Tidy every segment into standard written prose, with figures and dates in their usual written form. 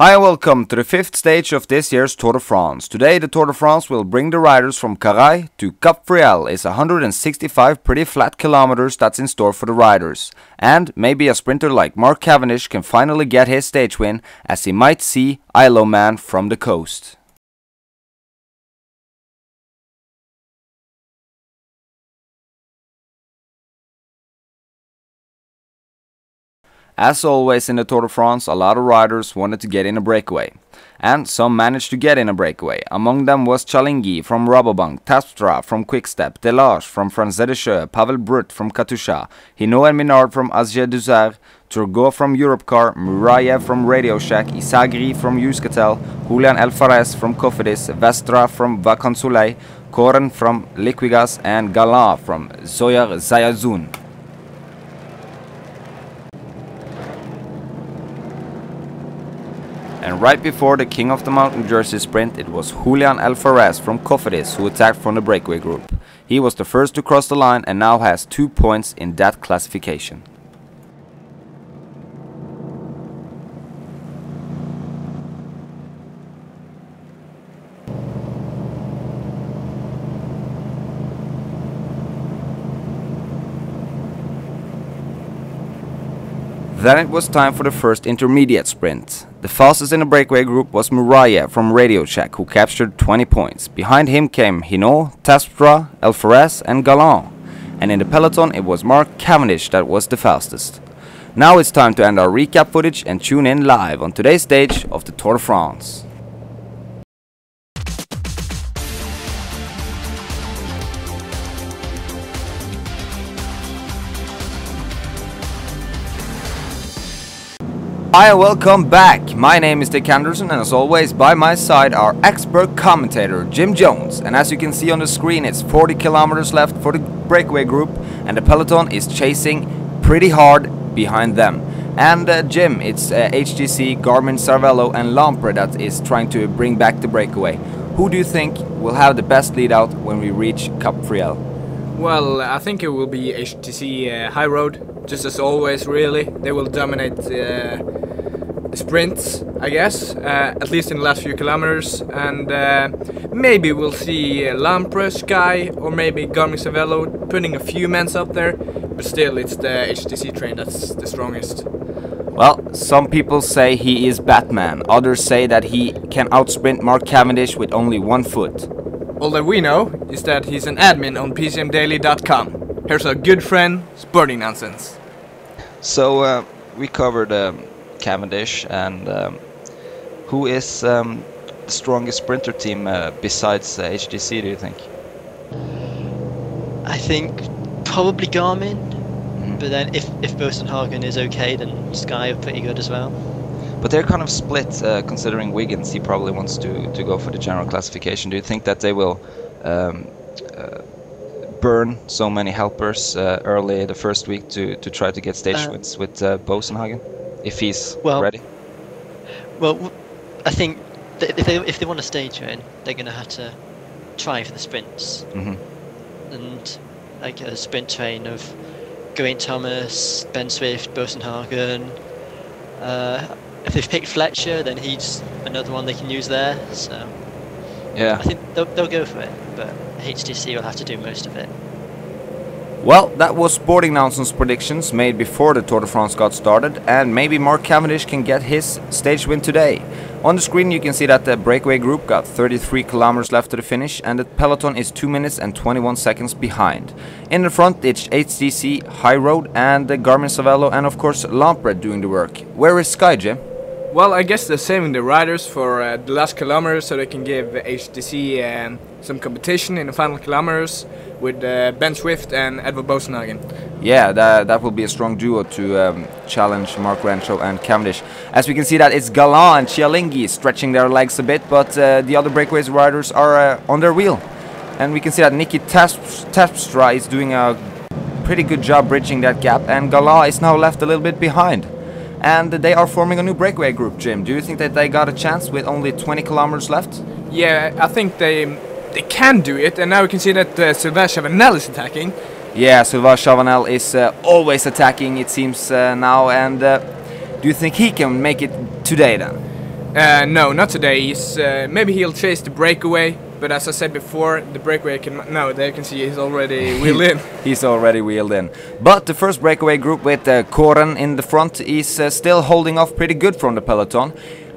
Hi, welcome to the fifth stage of this year's Tour de France. Today the Tour de France will bring the riders from Carhaix to Cap Frehel. It's 165 pretty flat kilometers that's in store for the riders. And maybe a sprinter like Mark Cavendish can finally get his stage win, as he might see ILO man from the coast. As always in the Tour de France, a lot of riders wanted to get in a breakaway. And some managed to get in a breakaway. Among them was Chalingi from Rabobank, Tapstra from Quickstep, Delage from Franzedesjö, Pavel Brut from Katusha, Hinault and Minard from Asger Duzer, Turgot from Europcar, Murayev from Radio Shack, Isagri from Euskaltel, Julian Alvarez from Cofidis, Vestra from Vacan Soleil, Koren from Liquigas and Galan from Zoyer Zayazun. And right before the King of the Mountain Jersey sprint, it was Julian Alvarez from Cofidis who attacked from the breakaway group. He was the first to cross the line and now has 2 points in that classification. Then it was time for the first intermediate sprint. The fastest in the breakaway group was Murayev from Radio Shack, who captured 20 points. Behind him came Hinault, Tapstra, Alvarez and Galan. And in the peloton it was Mark Cavendish that was the fastest. Now it's time to end our recap footage and tune in live on today's stage of the Tour de France. Hi and welcome back. My name is Dick Anderson and as always by my side our expert commentator Jim Jones. And as you can see on the screen, it's 40 kilometers left for the breakaway group and the peloton is chasing pretty hard behind them. And Jim, it's HTC, Garmin, Cervelo and Lampre that is trying to bring back the breakaway. Who do you think will have the best lead out when we reach Cap Frehel? Well, I think it will be HTC High Road, just as always really. They will dominate sprints, I guess, at least in the last few kilometers. And maybe we'll see Lampre, Sky, or maybe Garmin Cervelo putting a few mens up there. But still, it's the HTC train that's the strongest. Well, some people say he is Batman. Others say that he can outsprint Mark Cavendish with only 1 foot. All that we know is that he's an admin on PCMdaily.com. Here's our good friend, Sporting Nonsense. So we covered Cavendish, and who is the strongest sprinter team besides HTC, do you think? I think probably Garmin, but then if Bosenhagen is okay, then Sky are pretty good as well. But they're kind of split, considering Wiggins, he probably wants to go for the general classification. Do you think that they will burn so many helpers early the first week to try to get stage wins with Bosenhagen, if he's ready? Well, I think that if they want a stage win, they're going to have to try for the sprints. And like a sprint train of Geraint Thomas, Ben Swift, Bosenhagen. If they've picked Fletcher, then he's another one they can use there. So yeah, I think they'll go for it, but HTC will have to do most of it. Well, that was Sporting Nonsense predictions made before the Tour de France got started, and maybe Mark Cavendish can get his stage win today. On the screen you can see that the breakaway group got 33 kilometers left to the finish and the peloton is 2 minutes and 21 seconds behind. In the front it's HTC, High Road and the Garmin Cervelo and of course Lampre doing the work. Where is Sky, Jim? Well, I guess they're saving the riders for the last kilometers so they can give HTC some competition in the final kilometers with Ben Swift and Edvard Bosenhagen. Yeah, that will be a strong duo to challenge Mark Renshaw and Cavendish. As we can see that it's Galan and Chalingi stretching their legs a bit, but the other breakaways riders are on their wheel. And we can see that Nicky Tapstra is doing a pretty good job bridging that gap, and Galan is now left a little bit behind. And they are forming a new breakaway group, Jim. Do you think that they got a chance with only 20 kilometers left? Yeah, I think they can do it, and now we can see that Sylvain Chavanel is attacking. Yeah, Sylvain Chavanel is always attacking, it seems now. And do you think he can make it today then? No, not today. Maybe he'll chase the breakaway, but as I said before, the breakaway no, there you can see he's already wheeled in. He's already wheeled in. But the first breakaway group with Koren in the front is still holding off pretty good from the peloton.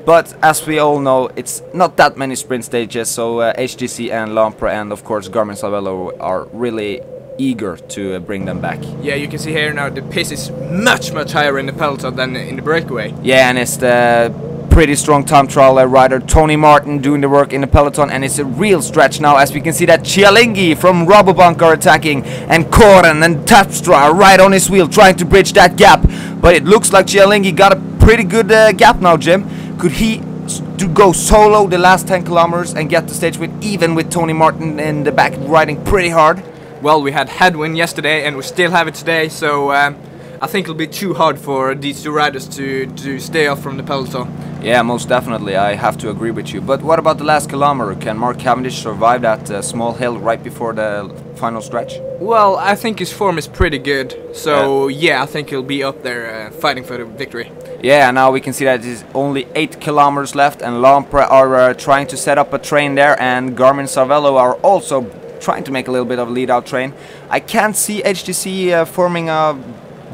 But as we all know, it's not that many sprint stages, so HTC and Lampre and of course Garmin Cervelo are really eager to bring them back. Yeah, you can see here now the pace is much higher in the peloton than in the breakaway. Yeah, and it's the pretty strong time trial rider Tony Martin doing the work in the peloton, and it's a real stretch now as we can see that Cialinghi from Rabobank are attacking, and Koren and Tapstra are right on his wheel trying to bridge that gap. But it looks like Cialinghi got a pretty good gap now, Jim. Could he go solo the last 10 kilometers and get the stage with even with Tony Martin in the back riding pretty hard? Well, we had headwind yesterday and we still have it today, so I think it'll be too hard for these two riders to stay off from the peloton. Yeah, most definitely, I have to agree with you. But what about the last kilometer? Can Mark Cavendish survive that small hill right before the final stretch? Well, I think his form is pretty good, so yeah, I think he'll be up there fighting for the victory. Yeah, now we can see that it's only 8 kilometers left, and Lampre are trying to set up a train there, and Garmin Cervelo are also trying to make a little bit of a lead-out train. I can't see HTC forming a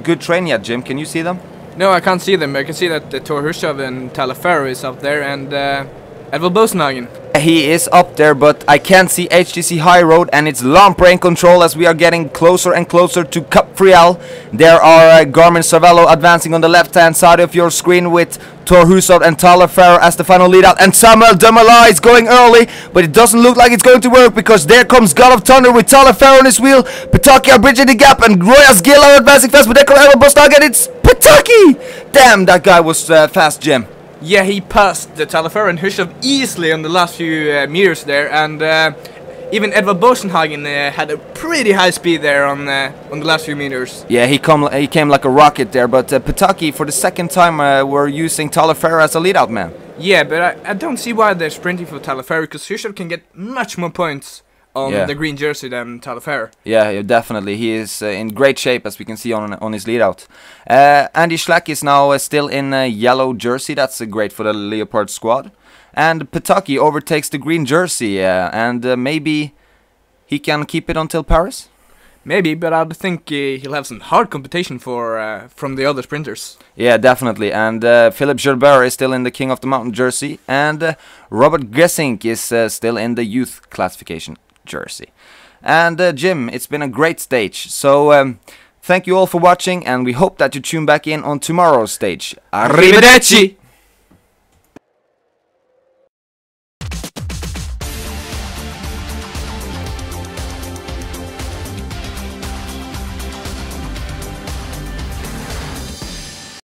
good train yet, Jim. Can you see them? No, I can't see them. I can see that Thor Hushovd and Talaferro is up there, and Edvald Bosenhagen. He is up there, but I can't see HTC High Road, and it's Lampre in control as we are getting closer and closer to Cap Frehel. There are Garmin Cervelo advancing on the left-hand side of your screen with Thor Hushovd and Talaferro as the final lead-out, and Samuel Dumoulin is going early, but it doesn't look like it's going to work because there comes God of Thunder with Talaferro on his wheel. Pataki are bridging the gap, and Royas Gill are advancing fast, but there comes Edvald Bosenhagen. It's Pataki! Damn, that guy was fast, Jim. Yeah, he passed the Talaferro and Hushovd easily on the last few meters there, and even Edvald Bosenhagen had a pretty high speed there on the last few meters. Yeah, he came like a rocket there, but Pataki for the second time were using Talaferro as a lead-out man. Yeah, but I don't see why they're sprinting for Talaferro, because Hushovd can get much more points on the green jersey than Talaferro. Yeah, definitely. He is in great shape, as we can see on his lead-out. Andy Schleck is now still in a yellow jersey. That's great for the Leopard squad. And Pataki overtakes the green jersey, and maybe he can keep it until Paris? Maybe, but I think he'll have some hard competition from the other sprinters. Yeah, definitely. And Philippe Gilbert is still in the King of the Mountain jersey, and Robert Gesink is still in the youth classification jersey. And Jim, it's been a great stage, so thank you all for watching, and we hope that you tune back in on tomorrow's stage. Arrivederci!